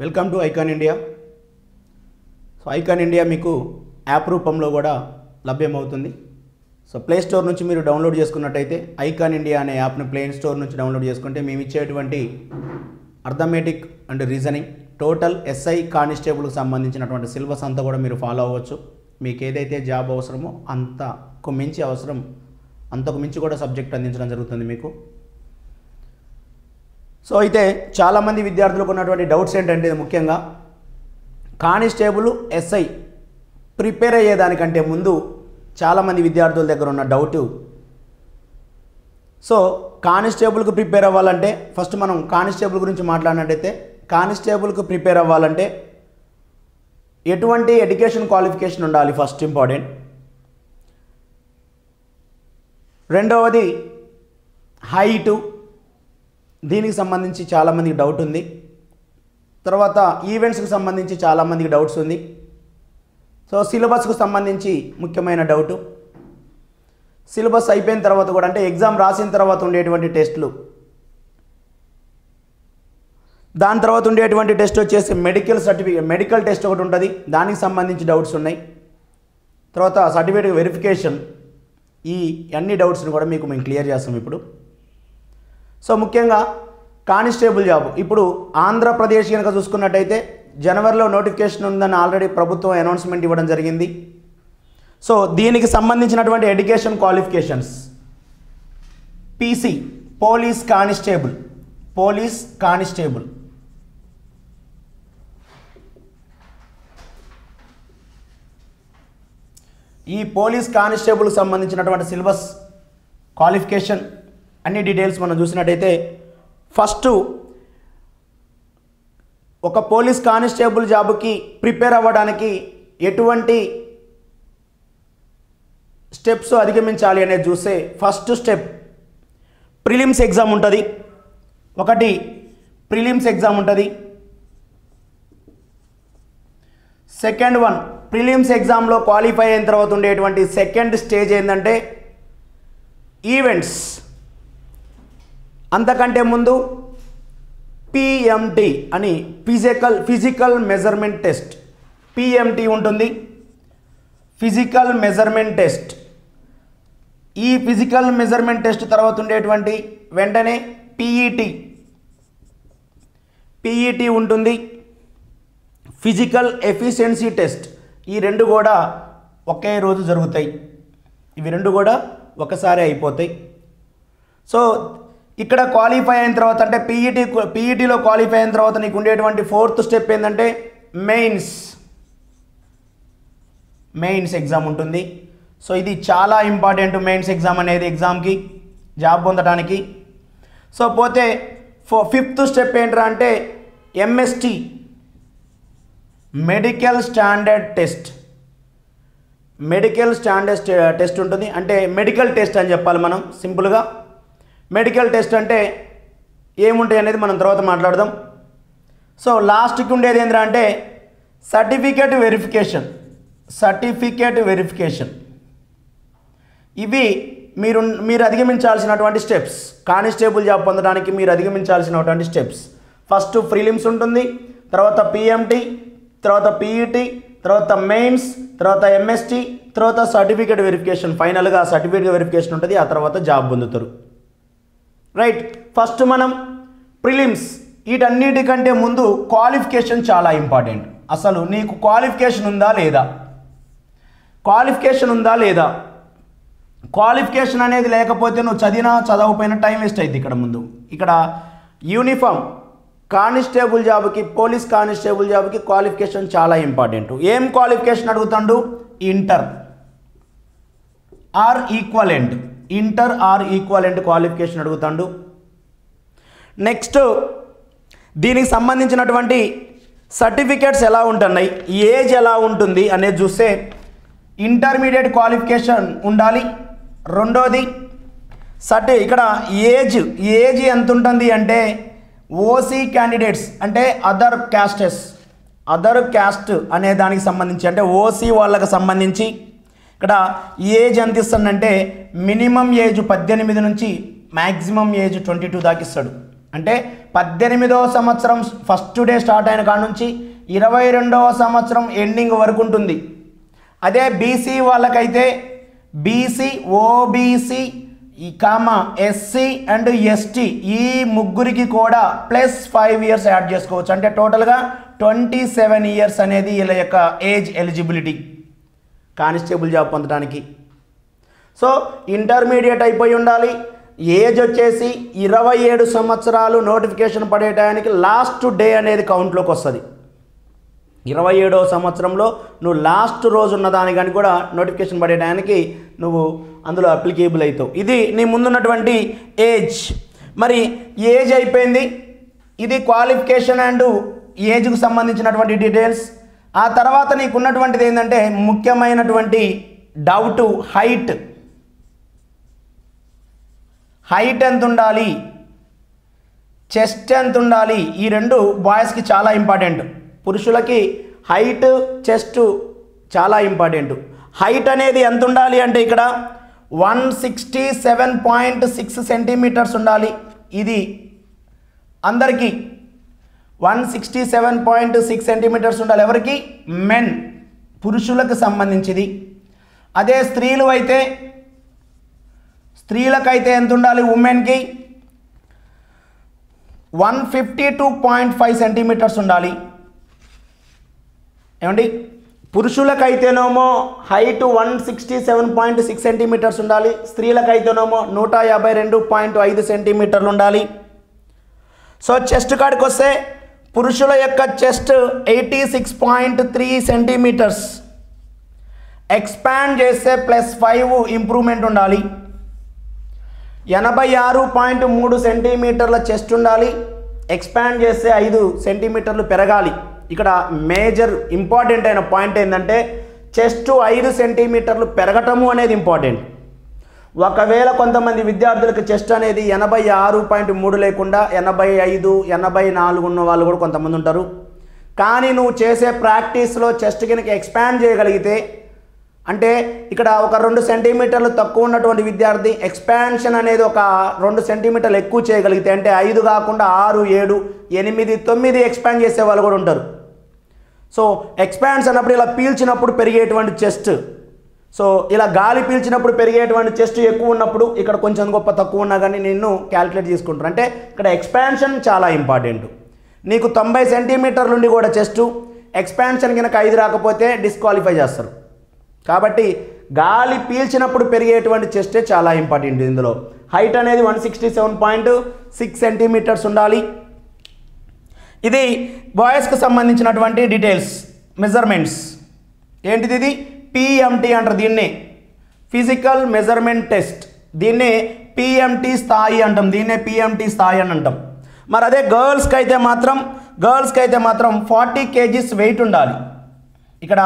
Welcome to icon India. So icon India మీకు app రూపంలో కూడా లభ్యమవుతుంది. సో ప్లే స్టోర్ నుంచి మీరు డౌన్లోడ్ చేసుకున్నట్టయితే ఐకాన్ ఇండియా అనే యాప్ని ప్లే స్టోర్ నుంచి డౌన్లోడ్ చేసుకుంటే మేము ఇచ్చేటువంటి arithmetic and reasoning total SI కానిస్టేబుల్కి సంబంధించినటువంటి సిలబస్ అంతా కూడా మీరు ఫాలో అవ్వచ్చు. మీకు ఏదైతే జాబ్ అవసరమో అంతకు మించి కూడా సబ్జెక్ట్ అందించడం జరుగుతుంది మీకు. సో అయితే చాలామంది విద్యార్థులకు ఉన్నటువంటి డౌట్స్ ఏంటంటే ముఖ్యంగా కానిస్టేబుల్ ఎస్ఐ ప్రిపేర్ అయ్యేదానికంటే ముందు చాలామంది విద్యార్థుల దగ్గర ఉన్న డౌటు. సో కానిస్టేబుల్కి ప్రిపేర్ అవ్వాలంటే ఫస్ట్ మనం కానిస్టేబుల్ గురించి మాట్లాడినట్టయితే కానిస్టేబుల్కి ప్రిపేర్ అవ్వాలంటే ఎటువంటి ఎడ్యుకేషన్ క్వాలిఫికేషన్ ఉండాలి ఫస్ట్ ఇంపార్టెంట్. రెండవది హైటు, దీనికి సంబంధించి చాలామందికి డౌట్ ఉంది. తర్వాత ఈవెంట్స్కి సంబంధించి చాలామందికి డౌట్స్ ఉంది. సో సిలబస్కు సంబంధించి ముఖ్యమైన డౌటు. సిలబస్ అయిపోయిన తర్వాత కూడా అంటే ఎగ్జామ్ రాసిన తర్వాత ఉండేటువంటి టెస్టులు, దాని తర్వాత ఉండేటువంటి టెస్ట్ వచ్చేసి మెడికల్ టెస్ట్ ఒకటి ఉంటుంది, దానికి సంబంధించి డౌట్స్ ఉన్నాయి. తర్వాత సర్టిఫికేట్ వెరిఫికేషన్, ఈ అన్ని డౌట్స్ని కూడా మీకు మేము క్లియర్ చేస్తాం ఇప్పుడు. సో ముఖ్యంగా కానిస్టేబుల్ జాబ్ ఇప్పుడు ఆంధ్రప్రదేశ్ కనుక చూసుకున్నట్టయితే జనవరిలో నోటిఫికేషన్ ఉందని ఆల్రెడీ ప్రభుత్వం అనౌన్స్మెంట్ ఇవ్వడం జరిగింది. సో దీనికి సంబంధించినటువంటి education qualifications PC police constable ఈ పోలీస్ కానిస్టేబుల్కి సంబంధించినటువంటి సిలబస్, క్వాలిఫికేషన్ అన్ని డీటెయిల్స్ మనం చూసినట్టయితే ఫస్ట్ ఒక పోలీస్ కానిస్టేబుల్ జాబ్కి ప్రిపేర్ అవ్వడానికి ఎటువంటి స్టెప్స్ అధిగమించాలి అనేది చూస్తే ఫస్ట్ స్టెప్ ప్రిలిమ్స్ ఎగ్జామ్ ఉంటుంది. ఒకటి ప్రిలిమ్స్ ఎగ్జామ్ ఉంటుంది. సెకండ్ వన్ ప్రిలిమ్స్ ఎగ్జామ్లో క్వాలిఫై అయిన తర్వాత ఉండేటువంటి సెకండ్ స్టేజ్ ఏంటంటే ఈవెంట్స్. అంతకంటే ముందు పిఎంటి అని ఫిజికల్ మెజర్మెంట్ టెస్ట్, పిఎంటి ఉంటుంది, ఫిజికల్ మెజర్మెంట్ టెస్ట్. ఈ ఫిజికల్ మెజర్మెంట్ టెస్ట్ తర్వాత ఉండేటువంటి వెంటనే పిఈటి ఉంటుంది, ఫిజికల్ ఎఫిషియన్సీ టెస్ట్. ఈ రెండు కూడా ఒకే రోజు జరుగుతాయి, ఇవి రెండు కూడా ఒకసారి అయిపోతాయి. సో ఇక్కడ క్వాలిఫై అయిన తర్వాత అంటే పీఈటీలో క్వాలిఫై అయిన తర్వాత నీకు ఉండేటువంటి ఫోర్త్ స్టెప్ ఏంటంటే మెయిన్స్ ఎగ్జామ్ ఉంటుంది. సో ఇది చాలా ఇంపార్టెంట్, మెయిన్స్ ఎగ్జామ్ అనేది ఎగ్జామ్కి జాబ్ పొందడానికి. సో పోతే ఫిఫ్త్ స్టెప్ ఏంట్రా అంటే ఎంఎస్టీ మెడికల్ స్టాండర్డ్ టెస్ట్ ఉంటుంది. అంటే మెడికల్ టెస్ట్ అని చెప్పాలి మనం సింపుల్గా. మెడికల్ టెస్ట్ అంటే ఏముంటాయి అనేది మనం తర్వాత మాట్లాడదాం. సో లాస్ట్కి ఉండేది ఏంటంటే అంటే సర్టిఫికేట్ వెరిఫికేషన్. ఇవి మీరు అధిగమించాల్సినటువంటి స్టెప్స్. కానిస్టేబుల్ జాబ్ పొందడానికి మీరు అధిగమించాల్సినటువంటి స్టెప్స్. ఫస్ట్ ప్రిలిమ్స్ ఉంటుంది, తర్వాత పిఎంటి, తర్వాత పీఈటీ, తర్వాత మెయిన్స్, తర్వాత ఎంఎస్టీ, తర్వాత సర్టిఫికేట్ వెరిఫికేషన్. ఫైనల్గా సర్టిఫికేట్ వెరిఫికేషన్ ఉంటుంది, ఆ తర్వాత జాబ్ పొందుతారు. రైట్, ఫస్ట్ మనం ప్రిలిమ్స్. వీటన్నిటికంటే ముందు క్వాలిఫికేషన్ చాలా ఇంపార్టెంట్. అసలు నీకు క్వాలిఫికేషన్ ఉందా లేదా, క్వాలిఫికేషన్ అనేది లేకపోతే నువ్వు చదవకపోయినా టైం వేస్ట్ అవుతుంది. ఇక్కడ యూనిఫామ్ కానిస్టేబుల్ జాబ్కి, పోలీస్ కానిస్టేబుల్ జాబ్కి క్వాలిఫికేషన్ చాలా ఇంపార్టెంట్. ఏం క్వాలిఫికేషన్ అడుగుతాడు? ఇంటర్ ఆర్ ఈక్వలెంట్ క్వాలిఫికేషన్ అడుగుతాడు. నెక్స్ట్ దీనికి సంబంధించినటువంటి సర్టిఫికేట్స్ ఎలా ఉంటున్నాయి, ఏజ్ ఎలా ఉంటుంది అనేది చూస్తే ఇంటర్మీడియట్ క్వాలిఫికేషన్ ఉండాలి. రెండోది ఇక్కడ ఏజ్ ఎంత ఉంటుంది అంటే ఓసీ క్యాండిడేట్స్ అంటే అదర్ క్యాస్ట్ అనే దానికి సంబంధించి అంటే ఓసీ వాళ్ళకి సంబంధించి ఇక్కడ ఏజ్ ఎంత ఇస్తాడంటే మినిమం ఏజ్ 18 నుంచి మ్యాక్సిమం ఏజ్ 22 దాకా ఇస్తాడు. అంటే 18వ సంవత్సరం ఫస్ట్ డే స్టార్ట్ అయిన కాడ నుంచి 22వ సంవత్సరం ఎండింగ్ వరకు ఉంటుంది. అదే బీసీ వాళ్ళకైతే BC, OBC SC and ST ఈ ముగ్గురికి కూడా +5 ఇయర్స్ యాడ్ చేసుకోవచ్చు. అంటే టోటల్గా 27 ఇయర్స్ అనేది వీళ్ళ యొక్క ఏజ్ ఎలిజిబిలిటీ కానిస్టేబుల్ జాబ్ పొందడానికి. సో ఇంటర్మీడియట్ అయిపోయి ఉండాలి. ఏజ్ వచ్చేసి 27 సంవత్సరాలు నోటిఫికేషన్ పడే టయానికి లాస్ట్ డే అనేది కౌంట్లోకి వస్తుంది. 27వ సంవత్సరంలో నువ్వు లాస్ట్ రోజు ఉన్న దాని కానీ కూడా నోటిఫికేషన్ పడే టయానికి నువ్వు అందులో అప్లికేబుల్ అవుతావు. ఇది నీ ముందున్నటువంటి ఏజ్. మరి ఏజ్ అయిపోయింది. ఇది క్వాలిఫికేషన్ అండ్ ఏజ్కు సంబంధించినటువంటి డీటెయిల్స్. ఆ తర్వాత నీకున్నటువంటిది ఏంటంటే ముఖ్యమైనటువంటి డౌట్ హైట్ ఎంత ఉండాలి, చెస్ట్ ఎంత ఉండాలి. ఈ రెండు బాయ్స్కి చాలా ఇంపార్టెంట్. పురుషులకి హైట్, చెస్ట్ చాలా ఇంపార్టెంట్. హైట్ అనేది ఎంత ఉండాలి అంటే ఇక్కడ 167.6 సెంటీమీటర్స్ ఉండాలి. ఇది అందరికీ 167.6 సెంటీమీటర్స్ ఉండాలి. ఎవరికి? మెన్, పురుషులకు సంబంధించింది. అదే స్త్రీలకైతే ఎంత ఉండాలి? ఉమెన్కి 152.5 సెంటీమీటర్స్ ఉండాలి. ఏమండి? పురుషులకైతేనేమో హైట్ 167.6 సెంటీమీటర్స్ ఉండాలి. స్త్రీలకైతేనేమో 152.5 సెంటీమీటర్లు ఉండాలి. సో చెస్ట్ కాడికి వస్తే పురుషుల యొక్క చెస్ట్ 86.3 సెంటీమీటర్స్. ఎక్స్పాండ్ చేస్తే +5 ఇంప్రూవ్మెంట్ ఉండాలి. 86.3 సెంటీమీటర్ల చెస్ట్ ఉండాలి. ఎక్స్పాండ్ చేస్తే 5 సెంటీమీటర్లు పెరగాలి. ఇక్కడ మేజర్ ఇంపార్టెంట్ అయిన పాయింట్ ఏంటంటే చెస్ట్ 5 సెంటీమీటర్లు పెరగటము అనేది ఇంపార్టెంట్. ఒకవేళ కొంతమంది విద్యార్థులకు చెస్ట్ అనేది 86.3 లేకుండా 85, 84 ఉన్న వాళ్ళు కూడా కొంతమంది ఉంటారు. కానీ నువ్వు చేసే ప్రాక్టీస్లో చెస్ట్ కనుక ఎక్స్పాండ్ చేయగలిగితే, అంటే ఇక్కడ ఒక 2 సెంటీమీటర్లు తక్కువ ఉన్నటువంటి విద్యార్థి ఎక్స్పాన్షన్ అనేది ఒక 2 సెంటీమీటర్లు ఎక్కువ చేయగలిగితే, అంటే 5 కాకుండా 6, 7, 8, 9 ఎక్స్పాండ్ చేసే వాళ్ళు కూడా ఉంటారు. సో ఎక్స్పాన్స్ అన్నప్పుడు ఇలా పీల్చినప్పుడు పెరిగేటువంటి చెస్ట్, సో ఇలా గాలి పీల్చినప్పుడు పెరిగేటువంటి చెస్ట్ ఎక్కువ ఉన్నప్పుడు ఇక్కడ కొంచెం గొప్ప తక్కువ ఉన్నా కానీ నిన్ను క్యాలిక్యులేట్ చేసుకుంటారు. అంటే ఇక్కడ ఎక్స్పాన్షన్ చాలా ఇంపార్టెంట్. నీకు 90 సెంటీమీటర్ల నుండి కూడా చెస్ట్ ఎక్స్పాన్షన్ కనుక 5 రాకపోతే డిస్క్వాలిఫై చేస్తారు. కాబట్టి గాలి పీల్చినప్పుడు పెరిగేటువంటి చెస్టే చాలా ఇంపార్టెంట్. ఇందులో హైట్ అనేది 167.6 సెంటీమీటర్స్ ఉండాలి. ఇది బాయ్స్కి సంబంధించినటువంటి డీటెయిల్స్, మెజర్మెంట్స్. ఏంటిది? ఇది పిఎంటీ అంటారు. దీన్నే ఫిజికల్ మెజర్మెంట్ టెస్ట్, దీన్నే పిఎంటీ స్థాయి అంటాం. దీన్నే పిఎంటీ స్థాయి అని అంటాం. మరి అదే గర్ల్స్కి అయితే మాత్రం 40 kgs వెయిట్ ఉండాలి. ఇక్కడ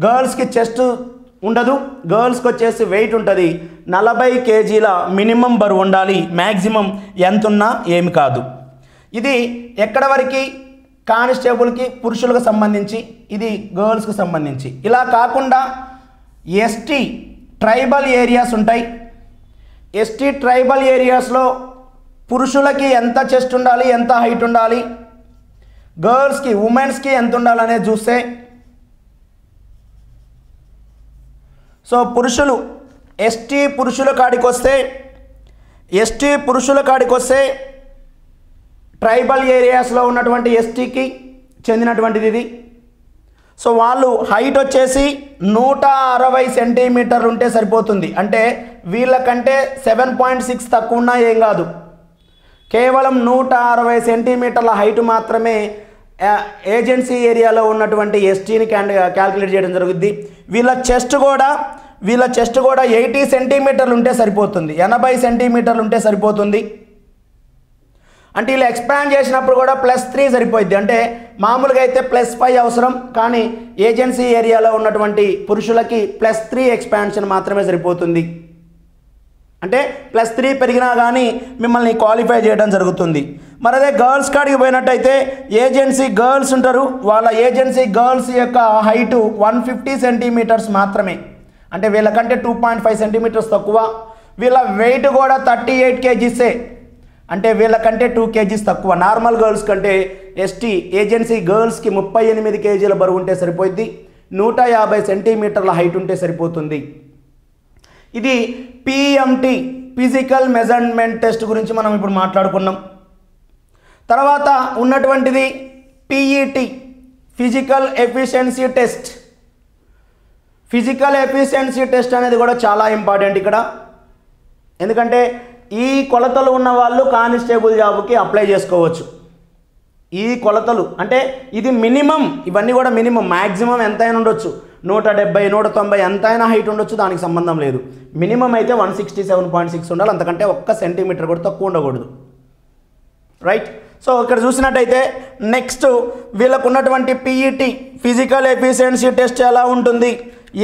గర్ల్స్కి చెస్ట్ ఉండదు, గర్ల్స్కి వచ్చేసి వెయిట్ ఉంటుంది. 40 kgల మినిమం బరువు ఉండాలి. మ్యాక్సిమం ఎంత ఉన్నా ఏమి కాదు. ఇది ఎక్కడ వరకు? కానిస్టేబుల్కి, పురుషులకు సంబంధించి, ఇది గర్ల్స్కి సంబంధించి. ఇలా కాకుండా ఎస్టీ ట్రైబల్ ఏరియాస్ ఉంటాయి. ఎస్టీ ట్రైబల్ ఏరియాస్లో పురుషులకి ఎంత చెస్ట్ ఉండాలి, ఎంత హైట్ ఉండాలి, గర్ల్స్కి, ఉమెన్స్కి ఎంత ఉండాలనేది చూస్తే, సో పురుషులు ఎస్టీ పురుషుల కాడికి వస్తే ట్రైబల్ ఏరియాస్లో ఉన్నటువంటి ఎస్టీకి చెందినటువంటిది ఇది. సో వాళ్ళు హైట్ వచ్చేసి 160 సెంటీమీటర్లు ఉంటే సరిపోతుంది. అంటే వీళ్ళకంటే 7.6 తక్కువ ఉన్నా ఏం కాదు. కేవలం 160 సెంటీమీటర్ల హైట్ మాత్రమే ఏజెన్సీ ఏరియాలో ఉన్నటువంటి ఎస్టీని క్యాల్కులేట్ చేయడం జరుగుద్ది. వీళ్ళ చెస్ట్ కూడా 80 సెంటీమీటర్లు ఉంటే సరిపోతుంది, 80 సెంటీమీటర్లు ఉంటే సరిపోతుంది. అంటే వీళ్ళు ఎక్స్పాండ్ చేసినప్పుడు కూడా +3 సరిపోద్ది. అంటే మామూలుగా అయితే +5 అవసరం, కానీ ఏజెన్సీ ఏరియాలో ఉన్నటువంటి పురుషులకి +3 ఎక్స్పాన్షన్ మాత్రమే సరిపోతుంది. అంటే +3 పెరిగినా కానీ మిమ్మల్ని క్వాలిఫై చేయడం జరుగుతుంది. మరి అదే గర్ల్స్ కాడికి పోయినట్టయితే ఏజెన్సీ గర్ల్స్ ఉంటారు. వాళ్ళ ఏజెన్సీ గర్ల్స్ యొక్క హైటు 150 సెంటీమీటర్స్ మాత్రమే. అంటే వీళ్ళకంటే 2.5 సెంటీమీటర్స్ తక్కువ. వీళ్ళ వెయిట్ కూడా 38 kgsే. అంటే వీళ్ళకంటే 2 kgs తక్కువ. నార్మల్ గర్ల్స్ కంటే ఎస్టీ ఏజెన్సీ గర్ల్స్కి 38 kgల బరువు ఉంటే సరిపోద్ది. 150 సెంటీమీటర్ల హైట్ ఉంటే సరిపోతుంది. ఇది పిఎంటి ఫిజికల్ మెజర్మెంట్ టెస్ట్ గురించి మనం ఇప్పుడు మాట్లాడుకున్నాం. తర్వాత ఉన్నటువంటిది PET physical efficiency test. Physical efficiency test అనేది కూడా చాలా ఇంపార్టెంట్ ఇక్కడ. ఎందుకంటే ఈ కొలతలు ఉన్న వాళ్ళు కానిస్టేబుల్ జాబ్కి అప్లై చేసుకోవచ్చు. ఈ కొలతలు అంటే ఇది మినిమం, ఇవన్నీ కూడా మినిమం. మ్యాక్సిమం ఎంతైనా ఉండొచ్చు, 170 190 ఎంతైనా హైట్ ఉండొచ్చు, దానికి సంబంధం లేదు. మినిమం అయితే 167.6 ఉండాలి, అంతకంటే 1 సెంటీమీటర్ కూడా తక్కువ ఉండకూడదు. రైట్. సో ఇక్కడ చూసినట్టయితే నెక్స్ట్ వీళ్ళకు ఉన్నటువంటి పిఈటి ఫిజికల్ ఎఫిషియన్సీ టెస్ట్ ఎలా ఉంటుంది,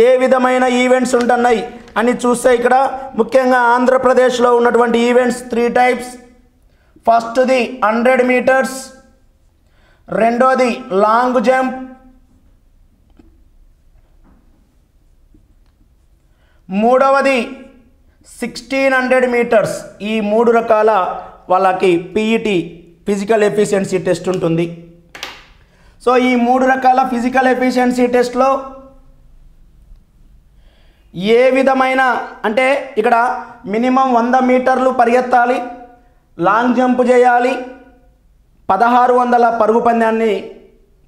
ఏ విధమైన ఈవెంట్స్ ఉంటున్నాయి అని చూస్తే ఇక్కడ ముఖ్యంగా ఆంధ్రప్రదేశ్లో ఉన్నటువంటి ఈవెంట్స్ 3 టైప్స్. ఫస్ట్ది 100 మీటర్స్, రెండోది లాంగ్ జంప్, మూడవది 1600 మీటర్స్. ఈ 3 రకాల వాళ్ళకి పిఈటి ఫిజికల్ ఎఫిషియన్సీ టెస్ట్ ఉంటుంది. సో ఈ 3 రకాల ఫిజికల్ ఎఫిషియన్సీ టెస్ట్లో ఏ విధమైన అంటే ఇక్కడ మినిమం 100 మీటర్లు పరిగెత్తాలి, లాంగ్ జంప్ చేయాలి, 1600 పరుగు పందాన్ని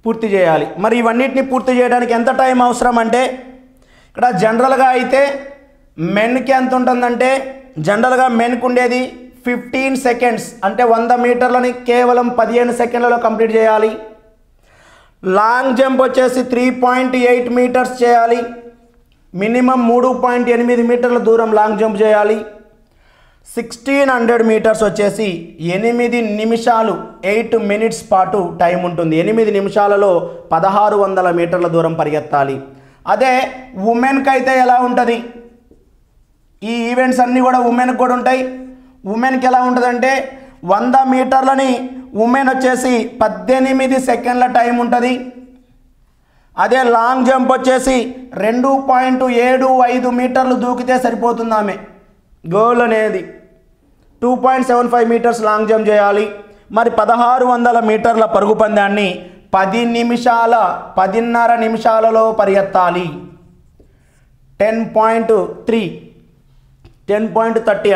పూర్తి చేయాలి. మరి ఇవన్నిటిని పూర్తి చేయడానికి ఎంత టైం అవసరం అంటే ఇక్కడ జనరల్గా అయితే మెన్కి ఎంత ఉంటుందంటే జనరల్గా మెన్కి ఉండేది 15 సెకండ్స్, అంటే 100 మీటర్లని కేవలం 15 సెకండ్లలో కంప్లీట్ చేయాలి. లాంగ్ జంప్ వచ్చేసి 3.8 మీటర్స్ చేయాలి, మినిమం 3.8 మీటర్ల దూరం లాంగ్ జంప్ చేయాలి. 1600 మీటర్స్ వచ్చేసి 8 నిమిషాలు 8 మినిట్స్ పాటు టైం ఉంటుంది. 8 నిమిషాలలో 1600 మీటర్ల దూరం పరిగెత్తాలి. అదే ఉమెన్కి అయితే ఎలా ఉంటుంది, ఈ ఈవెంట్స్ అన్నీ కూడా ఉమెన్కి కూడా ఉంటాయి. ఉమెన్కి ఎలా ఉంటుందంటే 100 మీటర్లని ఉమెన్ వచ్చేసి 18 సెకండ్ల టైం ఉంటుంది. అదే లాంగ్ జంప్ వచ్చేసి 2.75 మీటర్లు దూకితే సరిపోతుంది ఆమె. గోల్ అనేది 2.75 మీటర్స్ లాంగ్ జంప్ చేయాలి. మరి 1600 మీటర్ల పరుగు పందాన్ని 10.5 నిమిషాలలో పరిగెత్తాలి. 10.30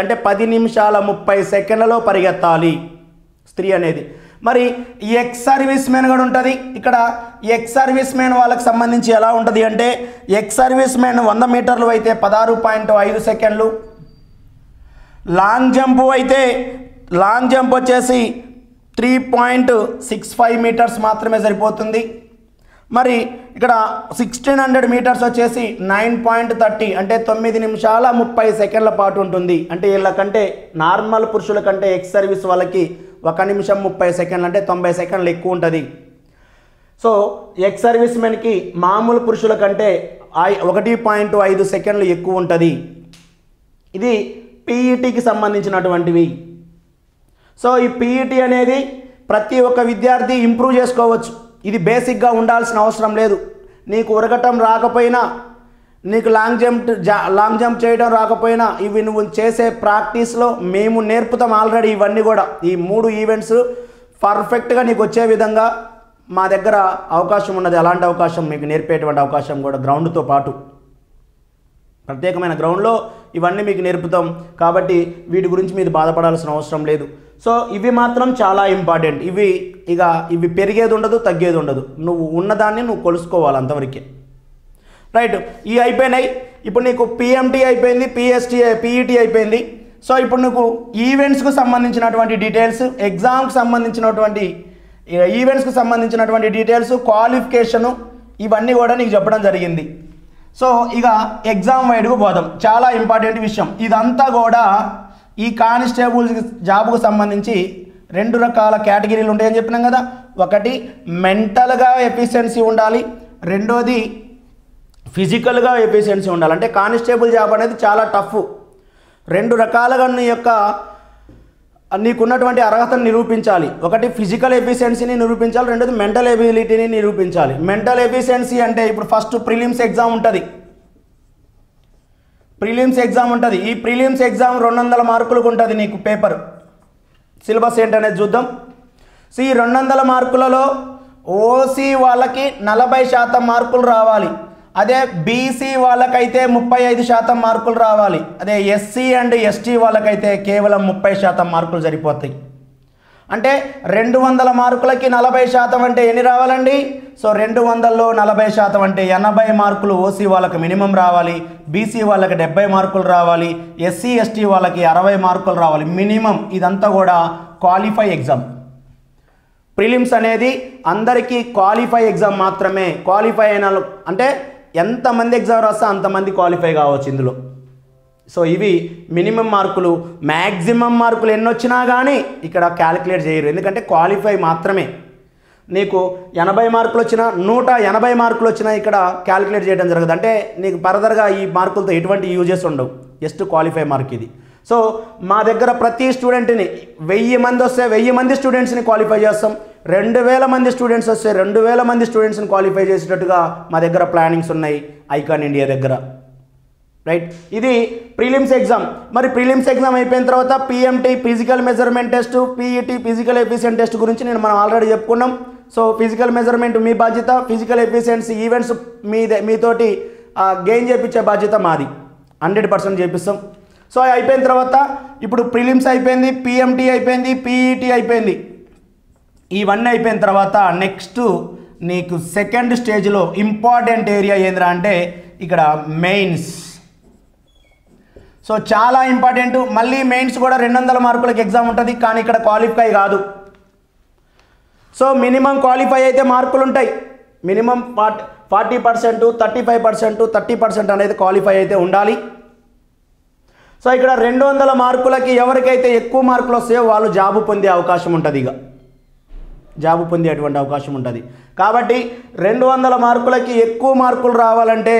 అంటే 10 నిమిషాల 30 సెకండ్లలో పరిగెత్తాలి స్త్రీ అనేది. మరి ఎక్స్ సర్వీస్ మెన్ కూడా ఉంటుంది. ఇక్కడ ఎక్స్ సర్వీస్ మెన్ వాళ్ళకి సంబంధించి ఎలా ఉంటుంది అంటే ఎక్స్ సర్వీస్ మెన్ 100 మీటర్లు అయితే 16.5 సెకండ్లు. లాంగ్ జంప్ అయితే లాంగ్ జంప్ వచ్చేసి 3.65 మీటర్స్ మాత్రమే సరిపోతుంది. మరి ఇక్కడ 1600 మీటర్స్ వచ్చేసి 9.30 అంటే 9 నిమిషాల 30 సెకండ్ల పాటు ఉంటుంది. అంటే వీళ్ళకంటే నార్మల్ పురుషుల కంటే ఎక్స్ సర్వీస్ వాళ్ళకి 1 నిమిషం 30 సెకండ్లు అంటే 90 సెకండ్లు ఎక్కువ ఉంటుంది. సో ఎక్స్ సర్వీస్ మెన్కి మామూలు పురుషుల కంటే 1.5 సెకండ్లు ఎక్కువ ఉంటుంది. ఇది పీఈటీకి సంబంధించినటువంటివి. సో ఈ పీఈటీ అనేది ప్రతి ఒక్క విద్యార్థి ఇంప్రూవ్ చేసుకోవచ్చు. ఇది బేసిక్గా ఉండాల్సిన అవసరం లేదు. నీకు ఉరగటం రాకపోయినా, నీకు లాంగ్ జంప్ చేయడం రాకపోయినా, ఇవి నువ్వు చేసే ప్రాక్టీస్లో మేము నేర్పుతాం ఆల్రెడీ. ఇవన్నీ కూడా ఈ 3 ఈవెంట్స్ పర్ఫెక్ట్గా నీకు వచ్చే విధంగా మా దగ్గర అవకాశం ఉన్నది. అలాంటి అవకాశం మీకు నేర్పేటువంటి అవకాశం కూడా గ్రౌండ్తో పాటు ప్రత్యేకమైన గ్రౌండ్లో ఇవన్నీ మీకు నేర్పుతాం. కాబట్టి వీటి గురించి మీరు బాధపడాల్సిన అవసరం లేదు. సో ఇవి మాత్రం చాలా ఇంపార్టెంట్. ఇవి పెరిగేది ఉండదు, తగ్గేది ఉండదు. నువ్వు ఉన్నదాన్ని నువ్వు కొలుసుకోవాలి అంతవరకే. రైట్. ఇవి అయిపోయినాయి. ఇప్పుడు నీకు పిఎంటీ అయిపోయింది, పీఈటీ అయిపోయింది. సో ఇప్పుడు నీకు ఈవెంట్స్కు సంబంధించినటువంటి డీటెయిల్స్, ఎగ్జామ్కి సంబంధించినటువంటి ఈవెంట్స్కి సంబంధించినటువంటి డీటెయిల్స్, క్వాలిఫికేషను, ఇవన్నీ కూడా నీకు చెప్పడం జరిగింది. సో ఇక ఎగ్జామ్ వైడ్కు పోదాం. చాలా ఇంపార్టెంట్ విషయం ఇదంతా కూడా. ఈ కానిస్టేబుల్ జాబ్కు సంబంధించి 2 రకాల కేటగిరీలు ఉంటాయని చెప్పినాం కదా. ఒకటి మెంటల్గా ఎఫిషియన్సీ ఉండాలి, రెండోది ఫిజికల్గా ఎఫిషియన్సీ ఉండాలి. అంటే కానిస్టేబుల్ జాబ్ అనేది చాలా టఫ్. 2 రకాలుగా నీకున్నటువంటి అర్హతను నిరూపించాలి. ఒకటి ఫిజికల్ ఎఫిషియన్సీని నిరూపించాలి, రెండోది మెంటల్ ఎబిలిటీని నిరూపించాలి. మెంటల్ ఎఫిషియన్సీ అంటే ఇప్పుడు ఫస్ట్ ప్రిలిమ్స్ ఎగ్జామ్ ఉంటుంది. ఈ ప్రిలిమ్స్ ఎగ్జామ్ 200 మార్కులకు ఉంటుంది నీకు పేపర్. సిలబస్ ఏంటనేది చూద్దాం. సో ఈ 200 మార్కులలో ఓసీ వాళ్ళకి 40% మార్కులు రావాలి. అదే బీసీ వాళ్ళకైతే 35% మార్కులు రావాలి. అదే ఎస్సీ అండ్ ఎస్టీ వాళ్ళకైతే కేవలం 30% మార్కులు సరిపోతాయి. అంటే 200 మార్కులకి 40% అంటే ఎన్ని రావాలండి? సో 200లో 40% అంటే 80 మార్కులు ఓసీ వాళ్ళకి మినిమం రావాలి, బీసీ వాళ్ళకి 70 మార్కులు రావాలి, ఎస్సీ ఎస్టీ వాళ్ళకి 60 మార్కులు రావాలి మినిమం. ఇదంతా కూడా క్వాలిఫై ఎగ్జామ్. ప్రిలిమ్స్ అనేది అందరికీ క్వాలిఫై ఎగ్జామ్ మాత్రమే. క్వాలిఫై అయిన అంటే ఎంతమంది ఎగ్జామ్ రాస్తే అంతమంది క్వాలిఫై కావచ్చు ఇందులో. సో ఇవి మినిమం మార్కులు. మ్యాక్సిమం మార్కులు ఎన్ని వచ్చినా కానీ ఇక్కడ క్యాలిక్యులేట్ చేయరు, ఎందుకంటే క్వాలిఫై మాత్రమే. నీకు 80 మార్కులు వచ్చినా 180 మార్కులు వచ్చినా ఇక్కడ క్యాలిక్యులేట్ చేయడం జరగదు. అంటే నీకు ఫర్దర్గా ఈ మార్కులతో ఎటువంటి యూజెస్ ఉండవు, జస్ట్ క్వాలిఫై మార్క్ ఇది. సో మా దగ్గర ప్రతి స్టూడెంట్ని 1000 మంది వస్తే 1000 మంది స్టూడెంట్స్ని క్వాలిఫై చేస్తాం. 2000 మంది స్టూడెంట్స్ వస్తే 2000 మంది స్టూడెంట్స్ని క్వాలిఫై చేసేటట్టుగా మా దగ్గర ప్లానింగ్స్ ఉన్నాయి ఐకాన్ ఇండియా దగ్గర, రైట్. ఇది ప్రిలిమ్స్ ఎగ్జామ్. మరి ప్రిలిమ్స్ ఎగ్జామ్ అయిపోయిన తర్వాత PMT physical measurement test, PET physical efficient test గురించి మనం ఆల్రెడీ చెప్పుకున్నాం. సో ఫిజికల్ మెజర్మెంట్ మీ బాధ్యత, ఫిజికల్ ఎఫిషియన్సీ ఈవెంట్స్ మీతోటి గెయిన్ చేయించే బాధ్యత మాది. 100% చేపిస్తాం. సో అయిపోయిన తర్వాత ఇప్పుడు ప్రిలిమ్స్ అయిపోయింది, పిఎంటీ అయిపోయింది, పీఈటీ అయిపోయింది. ఇవన్నీ అయిపోయిన తర్వాత నెక్స్ట్ నీకు సెకండ్ స్టేజ్లో ఇంపార్టెంట్ ఏరియా ఏంద్రా అంటే ఇక్కడ మెయిన్స్. సో చాలా ఇంపార్టెంట్. మళ్ళీ మెయిన్స్ కూడా 200 మార్కులకి ఎగ్జామ్ ఉంటుంది, కానీ ఇక్కడ క్వాలిఫై కాదు. సో మినిమం క్వాలిఫై అయితే మార్కులు ఉంటాయి. మినిమం 40%, 35%, 30% అనేది క్వాలిఫై అయితే ఉండాలి. సో ఇక్కడ 200 మార్కులకి ఎవరికైతే ఎక్కువ మార్కులు వస్తాయో వాళ్ళు జాబు పొందే అవకాశం ఉంటుంది. ఇక జాబు పొందేటువంటి అవకాశం ఉంటుంది. కాబట్టి 200 మార్కులకి ఎక్కువ మార్కులు రావాలంటే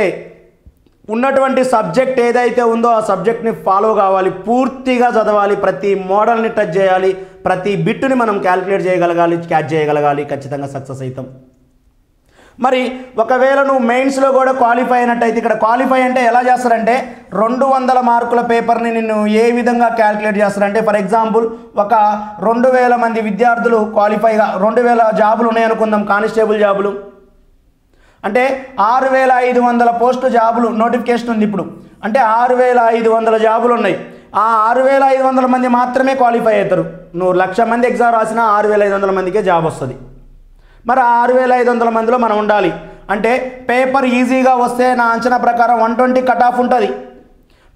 ఉన్నటువంటి సబ్జెక్ట్ ఏదైతే ఉందో ఆ సబ్జెక్ట్ని ఫాలో కావాలి, పూర్తిగా చదవాలి, ప్రతి మోడల్ని టచ్ చేయాలి, ప్రతి బిట్టుని మనం క్యాలిక్యులేట్ చేయగలగాలి, క్యాచ్ చేయగలగాలి. ఖచ్చితంగా సక్సెస్ అవుతాం. మరి ఒకవేళ నువ్వు మెయిన్స్లో కూడా క్వాలిఫై అయినట్టయితే ఇక్కడ క్వాలిఫై అంటే ఎలా చేస్తారంటే 200 మార్కుల పేపర్ని నిన్ను ఏ విధంగా క్యాలిక్యులేట్ చేస్తారంటే ఫర్ ఎగ్జాంపుల్ ఒక 2000 మంది విద్యార్థులు క్వాలిఫైగా 2000 జాబులు ఉన్నాయనుకుందాం, కానిస్టేబుల్ జాబులు అంటే 6500 పోస్టు జాబులు నోటిఫికేషన్ ఉంది ఇప్పుడు. అంటే 6500 జాబులు ఉన్నాయి. ఆ 6500 మంది మాత్రమే క్వాలిఫై అవుతారు. నువ్వు 1,00,000 మంది ఎగ్జామ్ రాసినా 6500 మందికే జాబ్ వస్తుంది. మరి 6500 మందిలో మనం ఉండాలి అంటే పేపర్ ఈజీగా వస్తే నా అంచనా ప్రకారం 120 కట్ ఆఫ్ ఉంటుంది.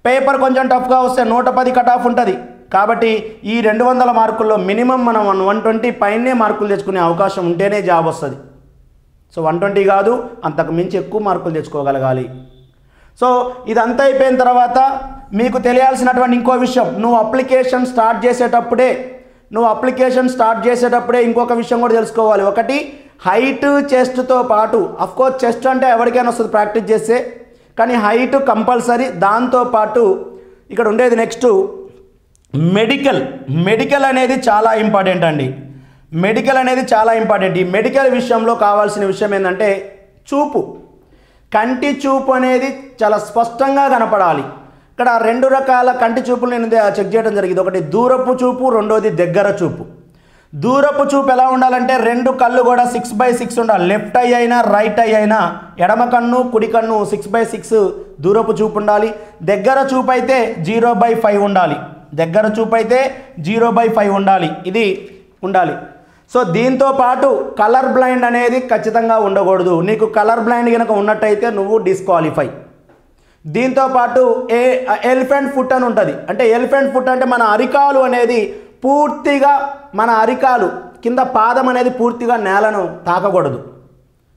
పేపర్ కొంచెం టఫ్గా వస్తే 110 కట్ ఆఫ్ ఉంటుంది. కాబట్టి ఈ 200 మార్కుల్లో మినిమం మనం 120 పైనే మార్కులు తెచ్చుకునే అవకాశం ఉంటేనే జాబ్ వస్తుంది. సో 120 కాదు, అంతకు మించి ఎక్కువ మార్కులు తెచ్చుకోగలగాలి. సో ఇదంతా అయిపోయిన తర్వాత మీకు తెలియాల్సినటువంటి ఇంకో విషయం, నువ్వు అప్లికేషన్ స్టార్ట్ చేసేటప్పుడే ఇంకొక విషయం కూడా తెలుసుకోవాలి. ఒకటి హైట్ చెస్ట్తో పాటు, అఫ్కోర్స్ చెస్ట్ అంటే ఎవరికైనా వస్తుంది ప్రాక్టీస్ చేస్తే, కానీ హైట్ కంపల్సరీ. దాంతోపాటు ఇక్కడ ఉండేది నెక్స్ట్ మెడికల్ అనేది చాలా ఇంపార్టెంట్ అండి. మెడికల్ అనేది చాలా ఇంపార్టెంట్. ఈ మెడికల్ విషయంలో కావాల్సిన విషయం ఏంటంటే చూపు, కంటి చూపు అనేది చాలా స్పష్టంగా కనపడాలి. ఇక్కడ 2 రకాల కంటి చూపులు నేను చెక్ చేయడం జరిగింది. ఒకటి దూరపు చూపు, రెండోది దగ్గర చూపు. దూరపు చూపు ఎలా ఉండాలంటే 2 కళ్ళు కూడా 6/6 ఉండాలి. లెఫ్ట్ ఐ అయినా రైట్ ఐ అయినా ఎడమ కన్ను కుడి కన్ను 6/6 దూరపు చూపు ఉండాలి. దగ్గర చూపు అయితే 0/5 ఉండాలి. దగ్గర చూపు అయితే 0/5 ఉండాలి. ఇది ఉండాలి. సో దీంతో పాటు కలర్ బ్లైండ్ అనేది ఖచ్చితంగా ఉండకూడదు. నీకు కలర్ బ్లైండ్ కనుక ఉన్నట్టయితే నువ్వు డిస్క్వాలిఫై. దీంతో పాటు ఎలిఫెంట్ ఫుట్ అని ఉంటుంది. అంటే ఎలిఫెంట్ ఫుట్ అంటే మన అరికాలు అనేది పూర్తిగా, మన అరికాలు కింద పాదం అనేది పూర్తిగా నేలను తాకకూడదు.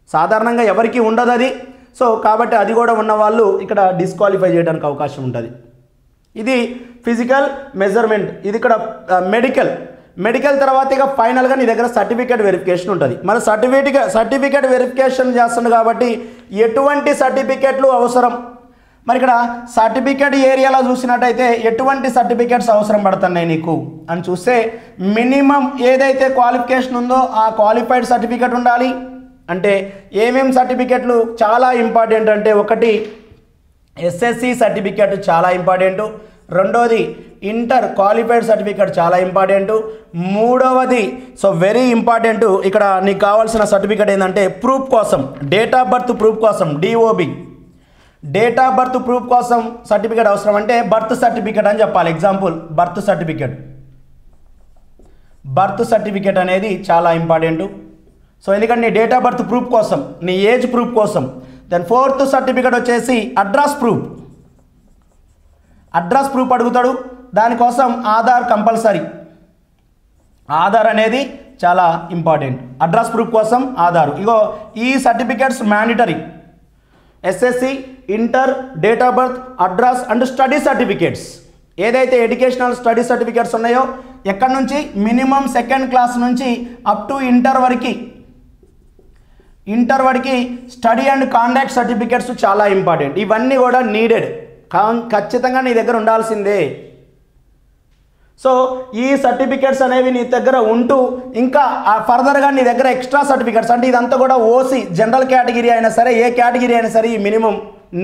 సాధారణంగా ఎవరికి ఉండదు అది. సో కాబట్టి అది కూడా ఉన్న వాళ్ళు ఇక్కడ డిస్క్వాలిఫై చేయడానికి అవకాశం ఉంటుంది. ఇది ఫిజికల్ మెజర్మెంట్. ఇది ఇక్కడ మెడికల్ తర్వాత ఇక ఫైనల్గా నీ దగ్గర సర్టిఫికేట్ వెరిఫికేషన్ ఉంటుంది. మరి సర్టిఫికేట్ వెరిఫికేషన్ చేస్తుంది కాబట్టి ఎటువంటి సర్టిఫికేట్లు అవసరం, మరి ఇక్కడ సర్టిఫికేట్ ఏరియాలో చూసినట్టయితే ఎటువంటి సర్టిఫికేట్స్ అవసరం పడుతున్నాయి నీకు అని చూస్తే మినిమం ఏదైతే క్వాలిఫికేషన్ ఉందో ఆ క్వాలిఫైడ్ సర్టిఫికేట్ ఉండాలి. అంటే ఏమేం సర్టిఫికేట్లు చాలా ఇంపార్టెంట్ అంటే ఒకటి ఎస్ఎస్సి సర్టిఫికేట్ చాలా ఇంపార్టెంట్, రెండోది ఇంటర్ క్వాలిఫైడ్ సర్టిఫికేట్ చాలా ఇంపార్టెంట్. మూడవది సో వెరీ ఇంపార్టెంట్, ఇక్కడ నీకు కావాల్సిన సర్టిఫికేట్ ఏంటంటే ప్రూఫ్ కోసం, డేట్ ఆఫ్ బర్త్ ప్రూఫ్ కోసం, DOB date of birth proof కోసం సర్టిఫికేట్ అవసరం. అంటే బర్త్ సర్టిఫికేట్ అని చెప్పాలి. ఎగ్జాంపుల్ బర్త్ సర్టిఫికేట్ అనేది చాలా ఇంపార్టెంట్. సో ఎందుకంటే నీ డేట్ ఆఫ్ బర్త్ ప్రూఫ్ కోసం, నీ ఏజ్ ప్రూఫ్ కోసం. దెన్ ఫోర్త్ సర్టిఫికేట్ వచ్చేసి అడ్రస్ ప్రూఫ్ అడుగుతాడు. దానికోసం ఆధార్ కంపల్సరీ, ఆధార్ అనేది చాలా ఇంపార్టెంట్. అడ్రస్ ప్రూఫ్ కోసం ఆధార్. ఇగో ఈ certificates mandatory. SSC, inter, date of birth, address and study certificates, ఏదైతే ఎడ్యుకేషనల్ స్టడీ సర్టిఫికేట్స్ ఉన్నాయో ఎక్కడి నుంచి మినిమం సెకండ్ క్లాస్ నుంచి అప్ టు ఇంటర్ వరకు స్టడీ అండ్ కాండక్ట్ సర్టిఫికేట్స్ చాలా ఇంపార్టెంట్. ఇవన్నీ కూడా నీడెడ్, ఖచ్చితంగా నీ దగ్గర ఉండాల్సిందే. సో ఈ సర్టిఫికేట్స్ అనేవి నీ దగ్గర ఉంటూ ఇంకా ఫర్దర్గా నీ దగ్గర ఎక్స్ట్రా సర్టిఫికేట్స్, అంటే ఇదంతా కూడా ఓసీ జనరల్ కేటగిరీ అయినా సరే, ఏ కేటగిరీ అయినా సరే, ఈ minimum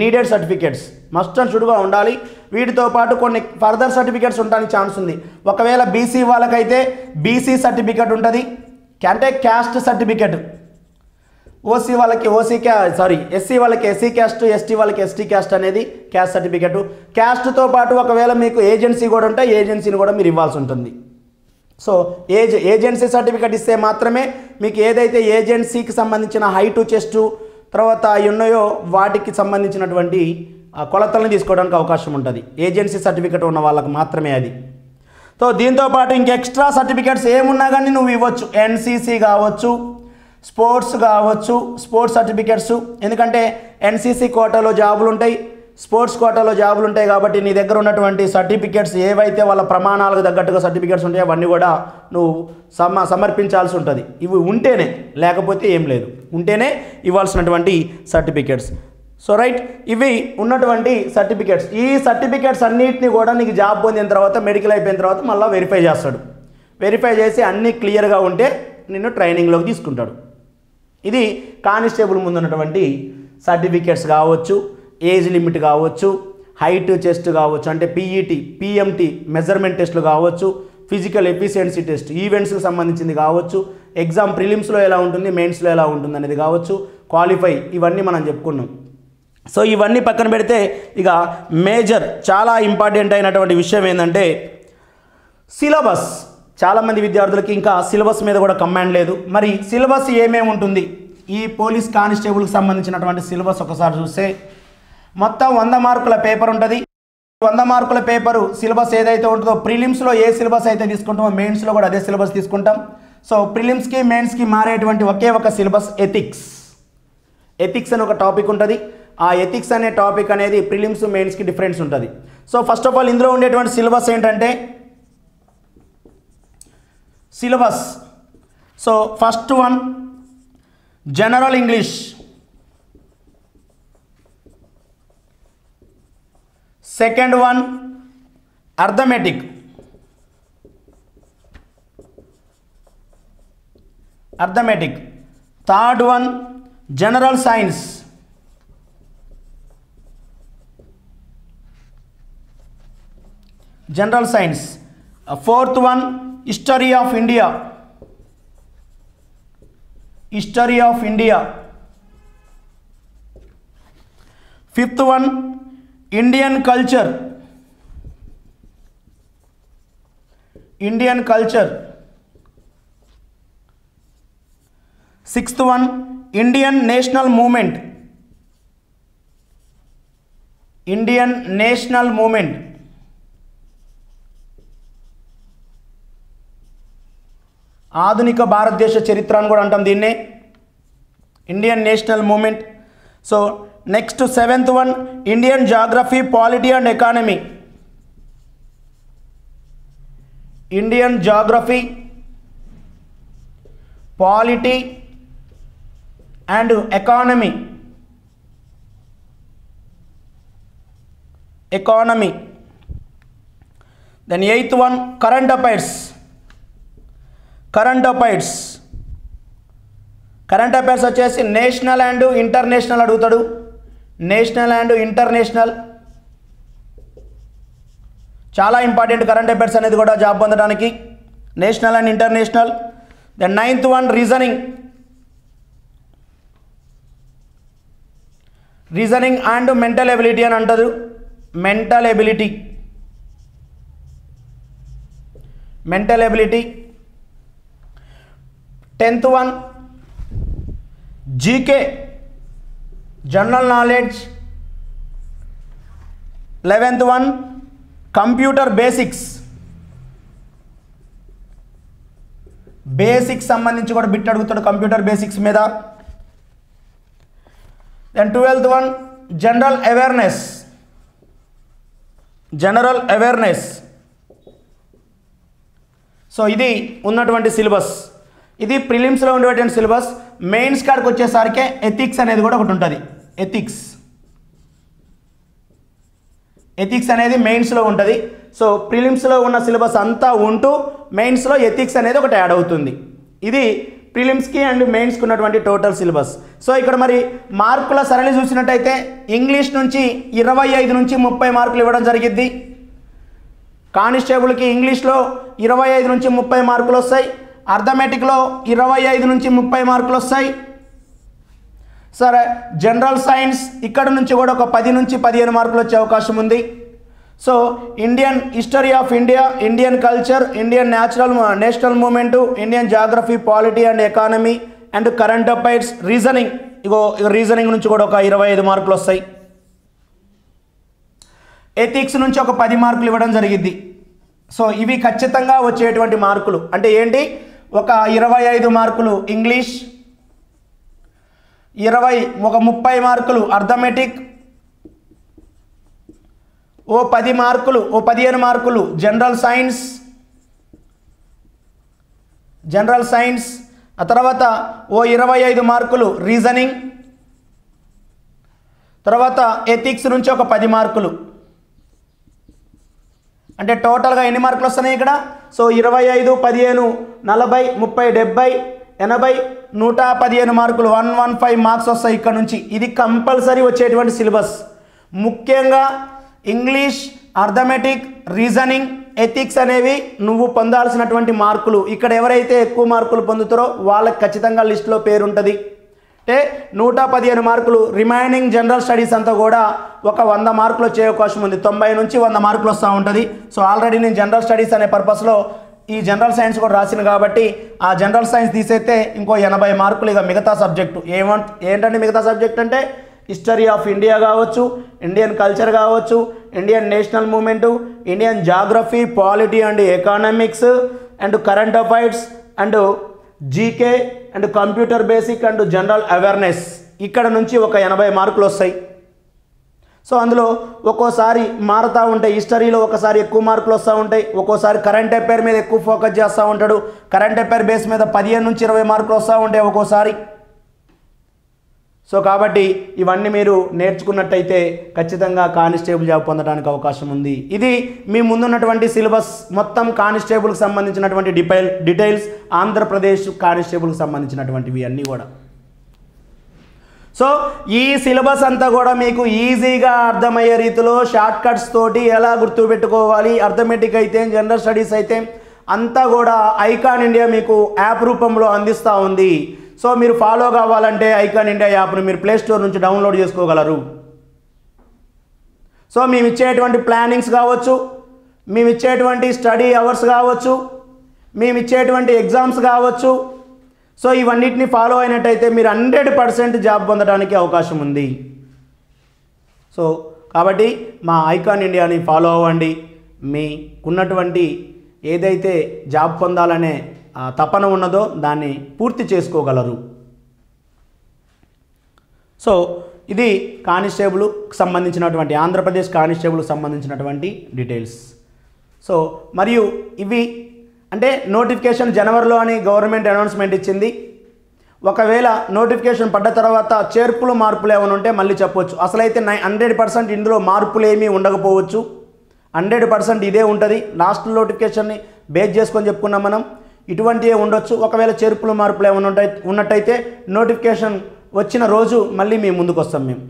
needed certificates must and షుడ్గా ఉండాలి. వీటితో పాటు కొన్ని ఫర్దర్ సర్టిఫికేట్స్ ఉండడానికి ఛాన్స్ ఉంది. ఒకవేళ బీసీ వాళ్ళకైతే బీసీ సర్టిఫికేట్ ఉంటుంది, అంటే క్యాస్ట్ సర్టిఫికేట్. ఓసీ వాళ్ళకి ఎస్సీ వాళ్ళకి ఎస్సీ క్యాస్ట్, ఎస్టీ వాళ్ళకి ఎస్టీ క్యాస్ట్ అనేది క్యాస్ట్ సర్టిఫికేట్. క్యాస్ట్తో పాటు ఒకవేళ మీకు ఏజెన్సీ కూడా ఉంటే ఏజెన్సీని కూడా మీరు ఇవ్వాల్సి ఉంటుంది. సో ఏజెన్సీ సర్టిఫికేట్ ఇస్తే మాత్రమే మీకు ఏదైతే ఏజెన్సీకి సంబంధించిన హైటు, చెస్టు తర్వాత ఉన్నాయో వాటికి సంబంధించినటువంటి కొలతలను తీసుకోవడానికి అవకాశం ఉంటుంది. ఏజెన్సీ సర్టిఫికేట్ ఉన్న వాళ్ళకి మాత్రమే అది. సో దీంతోపాటు ఇంక ఎక్స్ట్రా సర్టిఫికేట్స్ ఏమున్నా కానీ నువ్వు ఇవ్వచ్చు. ఎన్సీసీ కావచ్చు, స్పోర్ట్స్ కావచ్చు, స్పోర్ట్స్ సర్టిఫికేట్స్. ఎందుకంటే ఎన్సీసీ కోటాలో జాబులు ఉంటాయి, స్పోర్ట్స్ కోటాలో జాబులు ఉంటాయి. కాబట్టి నీ దగ్గర ఉన్నటువంటి సర్టిఫికేట్స్ ఏవైతే వాళ్ళ ప్రమాణాలకు తగ్గట్టుగా సర్టిఫికేట్స్ ఉంటాయో అవన్నీ కూడా నువ్వు సమర్పించాల్సి ఉంటుంది. ఇవి ఉంటేనే, లేకపోతే ఏం లేదు, ఉంటేనే ఇవ్వాల్సినటువంటి సర్టిఫికేట్స్. సో రైట్, ఇవి ఉన్నటువంటి సర్టిఫికేట్స్. ఈ సర్టిఫికేట్స్ అన్నిటిని కూడా నీకు జాబ్ పొందిన తర్వాత, మెడికల్ అయిపోయిన తర్వాత మళ్ళీ వెరిఫై చేస్తాడు. వెరిఫై చేసి అన్నీ క్లియర్గా ఉంటే నిన్ను ట్రైనింగ్లోకి తీసుకుంటాడు. ఇది కానిస్టేబుల్ ముందు ఉన్నటువంటి సర్టిఫికేట్స్ కావచ్చు, ఏజ్ లిమిట్ కావచ్చు, హైట్, చెస్ట్ కావచ్చు, అంటే పీఈటీ, పిఎంటీ మెజర్మెంట్ టెస్టులు కావచ్చు, ఫిజికల్ ఎఫిషియన్సీ టెస్ట్, ఈవెంట్స్కి సంబంధించింది కావచ్చు, ఎగ్జామ్ ప్రిలిమ్స్లో ఎలా ఉంటుంది, మెయిన్స్లో ఎలా ఉంటుంది అనేది కావచ్చు, క్వాలిఫై, ఇవన్నీ మనం చెప్పుకున్నాం. సో ఇవన్నీ పక్కన పెడితే ఇక మేజర్ చాలా ఇంపార్టెంట్ అయినటువంటి విషయం ఏంటంటే సిలబస్. చాలామంది విద్యార్థులకి ఇంకా సిలబస్ మీద కూడా కమాండ్ లేదు. మరి సిలబస్ ఏమేమి ఉంటుంది, ఈ పోలీస్ కానిస్టేబుల్కి సంబంధించినటువంటి సిలబస్ ఒకసారి చూస్తే మొత్తం 100 మార్కుల పేపర్ ఉంటుంది. 100 మార్కుల పేపరు సిలబస్ ఏదైతే ఉంటుందో, ప్రిలిమ్స్లో ఏ సిలబస్ అయితే తీసుకుంటామో మెయిన్స్లో కూడా అదే సిలబస్ తీసుకుంటాం. సో ప్రిలిమ్స్కి మెయిన్స్కి మారేటువంటి ఒకే ఒక సిలబస్ ఎథిక్స్ అని ఒక టాపిక్ ఉంటుంది. ఆ ఎథిక్స్ అనే టాపిక్ అనేది ప్రిలిమ్స్, మెయిన్స్కి డిఫరెన్స్ ఉంటుంది. సో ఫస్ట్ ఆఫ్ ఆల్ ఇందులో ఉండేటువంటి సిలబస్ ఏంటంటే so first one general English, second one arithmetic, third one general science, fourth one history of India, fifth one Indian culture, sixth one Indian national movement, ఆధునిక భారతదేశ చరిత్ర అని కూడా అంటాం దీన్నే, Indian national movement. So next seventh one Indian geography, polity and economy, economy. Then 8th one current affairs. Current affairs వచ్చేసి national and international అడుగుతాడు. చాలా ఇంపార్టెంట్ కరెంట్ అఫైర్స్ అనేది కూడా జాబ్ పొందడానికి, national and international. Then 9th one reasoning and mental ability అని అంటారు. Mental ability 10th one GK general knowledge. 11th one computer basics సంబంధించి కూడా బిట్ అడుగుతాడు కంప్యూటర్ బేసిక్స్ మీద. Then 12th one general awareness. So ఇది ఉన్నటువంటి syllabus. ఇది ప్రిలిమ్స్లో ఉండేటువంటి సిలబస్. మెయిన్స్ కాడికి వచ్చేసరికి ఎథిక్స్ అనేది కూడా ఒకటి ఉంటుంది. ఎథిక్స్ అనేది మెయిన్స్లో ఉంటుంది. సో ప్రిలిమ్స్లో ఉన్న సిలబస్ అంతా ఉంటూ మెయిన్స్లో ఎథిక్స్ అనేది ఒకటి యాడ్ అవుతుంది. ఇది ప్రిలిమ్స్కి అండ్ మెయిన్స్కి ఉన్నటువంటి టోటల్ సిలబస్. సో ఇక్కడ మరి మార్కుల సరళి చూసినట్టయితే ఇంగ్లీష్ నుంచి 25 నుంచి 30 మార్కులు ఇవ్వడం జరిగిద్ది. కానిస్టేబుల్కి ఇంగ్లీష్లో 25 నుంచి 30 మార్కులు వస్తాయి. అర్థమెటిక్లో 25 నుంచి 30 మార్కులు వస్తాయి. సరే, జనరల్ సైన్స్ ఇక్కడ నుంచి కూడా ఒక 10 నుంచి 15 మార్కులు వచ్చే అవకాశం ఉంది. So Indian history of India, Indian culture, Indian national movement, Indian geography, polity and economy and current affairs, reasoning. Reasoning నుంచి కూడా ఒక 25 మార్కులు వస్తాయి. ఎథిక్స్ నుంచి ఒక 10 మార్కులు ఇవ్వడం జరిగింది. సో ఇవి ఖచ్చితంగా వచ్చేటువంటి మార్కులు. అంటే ఏంటి, ఒక 25 మార్కులు ఇంగ్లీష్, 30 మార్కులు అర్థమెటిక్, 15 మార్కులు జనరల్ సైన్స్, ఆ తర్వాత 25 మార్కులు రీజనింగ్, తర్వాత ఎథిక్స్ నుంచి ఒక 10 మార్కులు. అంటే టోటల్గా ఎన్ని మార్కులు వస్తున్నాయి ఇక్కడ? సో 25, 15, 40, 30, 70, 80, 115 మార్కులు, 115 మార్క్స్ వస్తాయి ఇక్కడ నుంచి. ఇది కంపల్సరీ వచ్చేటువంటి సిలబస్. ముఖ్యంగా ఇంగ్లీష్, అర్థమెటిక్, రీజనింగ్, ఎథిక్స్ అనేవి నువ్వు పొందాల్సినటువంటి మార్కులు. ఇక్కడ ఎవరైతే ఎక్కువ మార్కులు పొందుతారో వాళ్ళకి ఖచ్చితంగా లిస్టులో పేరు ఉంటుంది. అంటే 115 మార్కులు. రిమైనింగ్ జనరల్ స్టడీస్ అంతా కూడా ఒక 100 మార్కులు వచ్చే అవకాశం ఉంది. 90 నుంచి 100 మార్కులు వస్తూ ఉంటుంది. సో ఆల్రెడీ నేను జనరల్ స్టడీస్ అనే పర్పస్లో ఈ జనరల్ సైన్స్ కూడా రాసిన కాబట్టి ఆ జనరల్ సైన్స్ తీసేస్తే ఇంకో 80 మార్కులు ఇక మిగతా సబ్జెక్టు. ఏంటంటే మిగతా సబ్జెక్ట్ అంటే హిస్టరీ ఆఫ్ ఇండియా కావచ్చు, ఇండియన్ కల్చర్ కావచ్చు, Indian national movement, Indian geography, polity and economics and current affairs and GK and computer basic and general awareness. ఇక్కడ నుంచి ఒక 80 మార్కులు వస్తాయి. సో అందులో ఒక్కోసారి మారుతూ ఉంటాయి. హిస్టరీలో ఒకసారి ఎక్కువ మార్కులు వస్తూ ఉంటాయి, ఒక్కోసారి కరెంట్ అఫైర్ మీద ఎక్కువ ఫోకస్ చేస్తూ ఉంటాడు. కరెంట్ అఫైర్ బేస్ మీద 15 నుంచి 20 మార్కులు వస్తూ ఉంటాయి ఒక్కోసారి. సో కాబట్టి ఇవన్నీ మీరు నేర్చుకున్నట్టయితే ఖచ్చితంగా కానిస్టేబుల్ జాబ్ పొందడానికి అవకాశం ఉంది. ఇది మీ ముందున్నటువంటి సిలబస్ మొత్తం కానిస్టేబుల్కి సంబంధించినటువంటి డీటెయిల్స్, ఆంధ్రప్రదేశ్ కానిస్టేబుల్కి సంబంధించినటువంటివి అన్నీ కూడా. సో ఈ సిలబస్ అంతా కూడా మీకు ఈజీగా అర్థమయ్యే రీతిలో షార్ట్ కట్స్ తోటి ఎలా గుర్తుపెట్టుకోవాలి, అర్థమెటిక్ అయితే, జనరల్ స్టడీస్ అయితే అంతా కూడా ఐకాన్ ఇండియా మీకు యాప్ రూపంలో అందిస్తూ ఉంది. సో మీరు ఫాలో కావాలంటే ఐకాన్ ఇండియా యాప్ను మీరు ప్లేస్టోర్ నుంచి డౌన్లోడ్ చేసుకోగలరు. సో మేము ఇచ్చేటువంటి ప్లానింగ్స్ కావచ్చు, మేము ఇచ్చేటువంటి స్టడీ అవర్స్ కావచ్చు, మేము ఇచ్చేటువంటి ఎగ్జామ్స్ కావచ్చు. సో ఇవన్నిటిని ఫాలో అయినట్టయితే మీరు 100% జాబ్ పొందడానికి అవకాశం ఉంది. సో కాబట్టి మా ఐకాన్ ఇండియాని ఫాలో అవ్వండి. మీకున్నటువంటి ఏదైతే జాబ్ పొందాలనే తపన ఉన్నదో దాన్ని పూర్తి చేసుకోగలరు. సో ఇది కానిస్టేబుల్కి సంబంధించినటువంటి, ఆంధ్రప్రదేశ్ కానిస్టేబుల్కి సంబంధించినటువంటి డీటెయిల్స్. సో మరియు ఇవి అంటే నోటిఫికేషన్ జనవరిలో అని గవర్నమెంట్ అనౌన్స్మెంట్ ఇచ్చింది. ఒకవేళ నోటిఫికేషన్ పడ్డ తర్వాత చేర్పులు మార్పులు ఏమైనా ఉంటే మళ్ళీ చెప్పవచ్చు. అసలైతే 100% ఇందులో మార్పులు ఏమీ ఉండకపోవచ్చు. 100% ఇదే ఉంటుంది. లాస్ట్ నోటిఫికేషన్ని బేస్ చేసుకొని చెప్పుకున్నాం మనం. ఇటువంటివే ఉండొచ్చు. ఒకవేళ చేర్పులు మార్పులు ఏమైనా ఉన్నట్టయితే నోటిఫికేషన్ వచ్చిన రోజు మళ్ళీ మేము ముందుకు వస్తాం మేము.